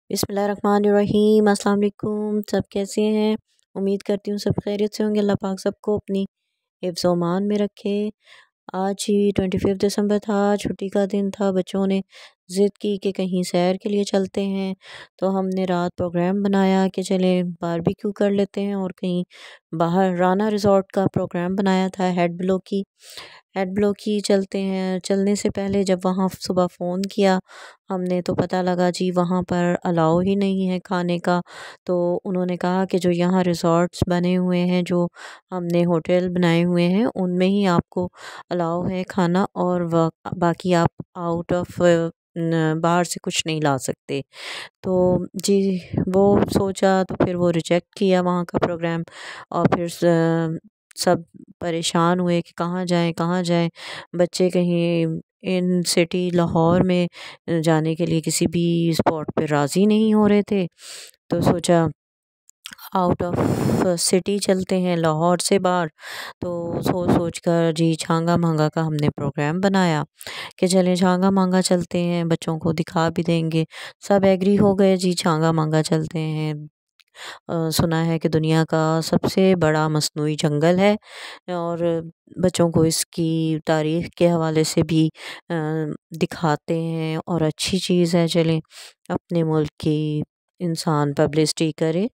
बिस्मिल्लाहिर्रहमानिर्रहीम। अस्सलाम वालेकुम। सब कैसे हैं? उम्मीद करती हूँ सब खैरियत से होंगे। अल्लाह पाक सबको अपनी हिफ्ज़ अमान में रखे। आज ही 25 दिसंबर था, छुट्टी का दिन था। बच्चों ने ज़िद की कि कहीं सैर के लिए चलते हैं, तो हमने रात प्रोग्राम बनाया कि चलें बारबेक्यू कर लेते हैं और कहीं बाहर राना रिज़ॉर्ट का प्रोग्राम बनाया था हेड ब्लॉक ही चलते हैं। चलने से पहले जब वहाँ सुबह फ़ोन किया हमने तो पता लगा जी वहाँ पर अलाउ ही नहीं है खाने का। तो उन्होंने कहा कि जो यहाँ रिज़ॉर्ट्स बने हुए हैं, जो हमने होटल बनाए हुए हैं, उनमें ही आपको अलाउ है खाना और बाकी आप आउट ऑफ बाहर से कुछ नहीं ला सकते। तो जी वो सोचा तो फिर वो रिजेक्ट किया वहाँ का प्रोग्राम। और फिर सब परेशान हुए कि कहाँ जाएं। बच्चे कहीं इन सिटी लाहौर में जाने के लिए किसी भी स्पॉट पे राज़ी नहीं हो रहे थे। तो सोचा आउट ऑफ सिटी चलते हैं, लाहौर से बाहर। तो सोच कर जी छांगा मांगा का हमने प्रोग्राम बनाया कि चलें छांगा मांगा चलते हैं, बच्चों को दिखा भी देंगे। सब एग्री हो गए जी छांगा मांगा चलते हैं। सुना है कि दुनिया का सबसे बड़ा मसनूई जंगल है और बच्चों को इसकी तारीख़ के हवाले से भी दिखाते हैं और अच्छी चीज़ है। चलें अपने मुल्क की इंसान पब्लिसिटी करे।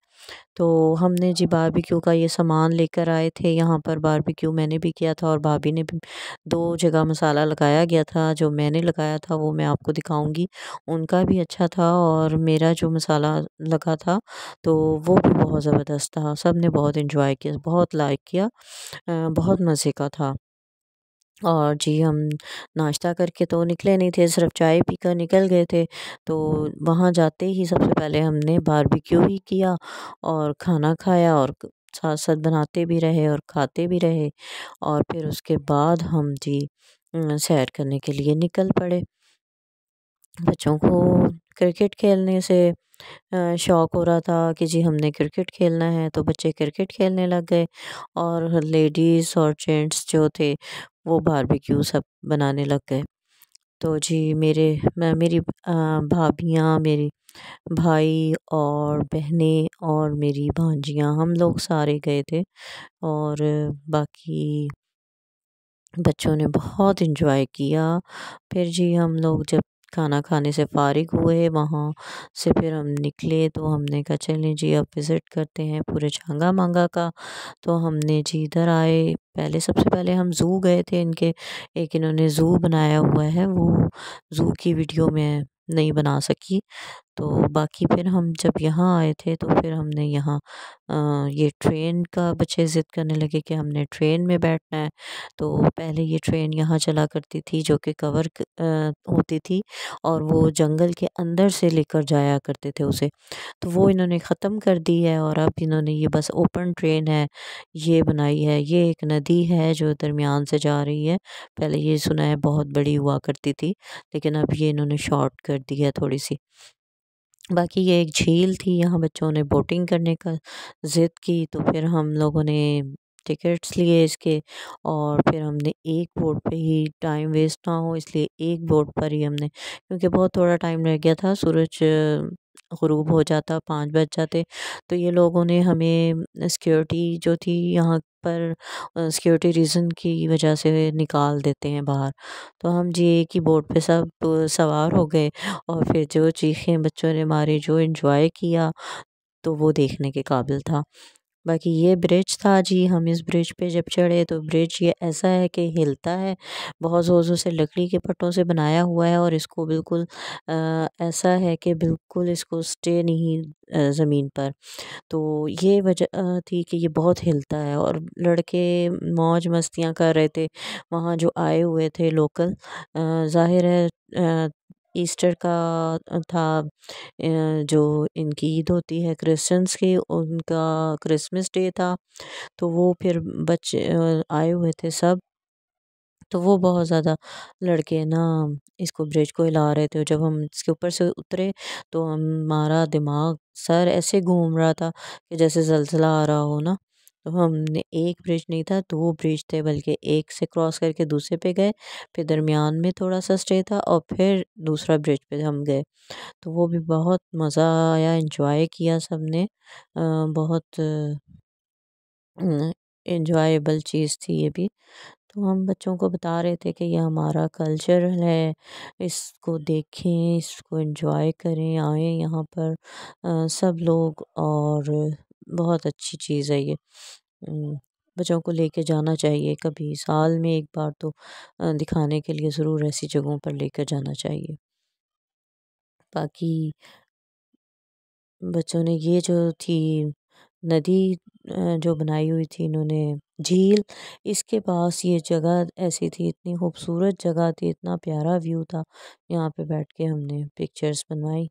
तो हमने जी बारबेक्यू का ये सामान लेकर आए थे। यहाँ पर बारबेक्यू मैंने भी किया था और भाभी ने भी 2 जगह मसाला लगाया गया था। जो मैंने लगाया था वो मैं आपको दिखाऊँगी। उनका भी अच्छा था और मेरा जो मसाला लगा था तो वो भी बहुत ज़बरदस्त था। सब ने बहुत एन्जॉय किया, बहुत लाइक किया। बहुत मज़े का था। और जी हम नाश्ता करके तो निकले नहीं थे, सिर्फ़ चाय पीकर निकल गए थे। तो वहाँ जाते ही सबसे पहले हमने बारबेक्यू ही किया और खाना खाया और साथ-साथ बनाते भी रहे और खाते भी रहे। और फिर उसके बाद हम जी सैर करने के लिए निकल पड़े। बच्चों को क्रिकेट खेलने से शौक़ हो रहा था कि जी हमने क्रिकेट खेलना है, तो बच्चे क्रिकेट खेलने लग गए और लेडीज़ और जेंट्स जो थे वो बारबेक्यू सब बनाने लग गए। तो जी मेरी भाभियाँ, मेरे भाई और बहनें और मेरी भांजियाँ हम लोग सारे गए थे। और बाकी बच्चों ने बहुत एंजॉय किया। फिर जी हम लोग जब खाना खाने से फ़ारिग हुए वहाँ से फिर हम निकले तो हमने कहा चलें जी अब विज़िट करते हैं पूरे छांगा मांगा का। तो हमने जी इधर आए, पहले सबसे पहले हम ज़ू गए थे। इनके एक इन्होंने ज़ू बनाया हुआ है, वो ज़ू की वीडियो मैं नहीं बना सकी। तो बाकी फिर हम जब यहाँ आए थे तो फिर हमने यहाँ ये ट्रेन का बच्चे ज़िद करने लगे कि हमने ट्रेन में बैठना है। तो पहले ये ट्रेन यहाँ चला करती थी जो कि कवर होती थी और वो जंगल के अंदर से लेकर जाया करते थे उसे। तो वो इन्होंने ख़त्म कर दी है और अब इन्होंने ये बस ओपन ट्रेन है ये बनाई है। ये एक नदी है जो दरमियान से जा रही है। पहले ये सुना है बहुत बड़ी हुआ करती थी, लेकिन अब ये इन्होंने शॉर्ट कर दी है थोड़ी-सी। बाकी ये एक झील थी, यहाँ बच्चों ने बोटिंग करने का ज़िद की तो फिर हम लोगों ने टिकट्स लिए इसके। और फिर हमने एक बोट पे ही टाइम वेस्ट ना हो इसलिए एक बोट पर ही हमने, क्योंकि बहुत थोड़ा टाइम रह गया था, सूरज ग़ुरूब हो जाता, 5 बज जाते। तो ये लोगों ने हमें सिक्योरिटी जो थी यहाँ पर सिक्योरिटी रीज़न की वजह से निकाल देते हैं बाहर। तो हम जी एक ही बोट पे सब सवार हो गए और फिर जो चीखें बच्चों ने मारी, जो एंजॉय किया, तो वो देखने के काबिल था। बाकी ये ब्रिज था जी, हम इस ब्रिज पे जब चढ़े तो ब्रिज ये ऐसा है कि हिलता है, बहुत ज़ोर-ज़ोर से लकड़ी के पट्टों से बनाया हुआ है और इसको बिल्कुल ऐसा है कि बिल्कुल इसको स्टे नहीं ज़मीन पर। तो ये वजह थी कि ये बहुत हिलता है और लड़के मौज मस्तियाँ कर रहे थे वहाँ जो आए हुए थे लोकल। ज़ाहिर है ईस्टर का था, जो इनकी ईद होती है क्रिश्चियंस की, उनका क्रिसमस डे था। तो वो फिर बच्चे आए हुए थे सब। तो वो बहुत ज़्यादा लड़के ना इसको ब्रिज को हिला रहे थे। जब हम इसके ऊपर से उतरे तो हमारा दिमाग सर ऐसे घूम रहा था कि जैसे ज़लज़ला आ रहा हो ना। तो हमने एक ब्रिज नहीं था, 2 ब्रिज थे, बल्कि एक से क्रॉस करके दूसरे पे गए, फिर दरमियान में थोड़ा सा स्टे था और फिर दूसरा ब्रिज पे हम गए। तो वो भी बहुत मज़ा आया, एंजॉय किया सबने। बहुत एंजॉयबल चीज़ थी ये भी। तो हम बच्चों को बता रहे थे कि ये हमारा कल्चर है, इसको देखें, इसको एंजॉय करें, आएँ यहाँ पर सब लोग, और बहुत अच्छी चीज़ है ये। बच्चों को लेके जाना चाहिए, कभी साल में एक बार तो दिखाने के लिए ज़रूर ऐसी जगहों पर लेकर जाना चाहिए। बाकी बच्चों ने ये जो थी नदी जो बनाई हुई थी इन्होंने, झील, इसके पास ये जगह ऐसी थी, इतनी खूबसूरत जगह थी, इतना प्यारा व्यू था। यहाँ पे बैठ के हमने पिक्चर्स बनवाई।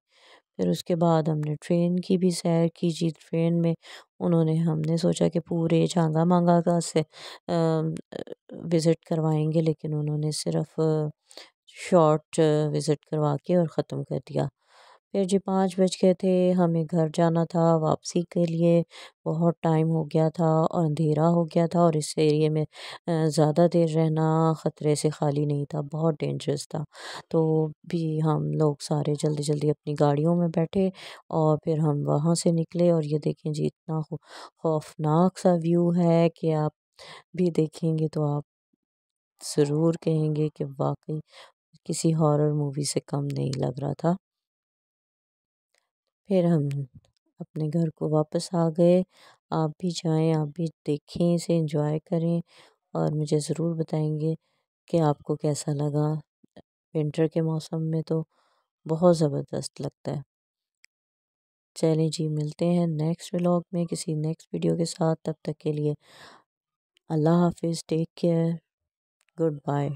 फिर उसके बाद हमने ट्रेन की भी सैर की जी। ट्रेन में उन्होंने, हमने सोचा कि पूरे झांगा मांगा का से विज़िट करवाएंगे, लेकिन उन्होंने सिर्फ शॉर्ट विज़िट करवा के और ख़त्म कर दिया। फिर जी 5 बज गए थे, हमें घर जाना था वापसी के लिए। बहुत टाइम हो गया था और अंधेरा हो गया था, और इस एरिया में ज़्यादा देर रहना ख़तरे से खाली नहीं था, बहुत डेंजरस था। तो भी हम लोग सारे जल्दी जल्दी अपनी गाड़ियों में बैठे और फिर हम वहाँ से निकले। और ये देखें जी, इतना खौफनाक सा व्यू है कि आप भी देखेंगे तो आप ज़रूर कहेंगे कि वाकई किसी हॉरर मूवी से कम नहीं लग रहा था। फिर हम अपने घर को वापस आ गए। आप भी जाएँ, आप भी देखें, इसे एंजॉय करें और मुझे ज़रूर बताएंगे कि आपको कैसा लगा। विंटर के मौसम में तो बहुत ज़बरदस्त लगता है। चलें जी, मिलते हैं नेक्स्ट व्लॉग में किसी नेक्स्ट वीडियो के साथ। तब तक के लिए अल्लाह हाफ़िज़, टेक केयर, गुड बाय।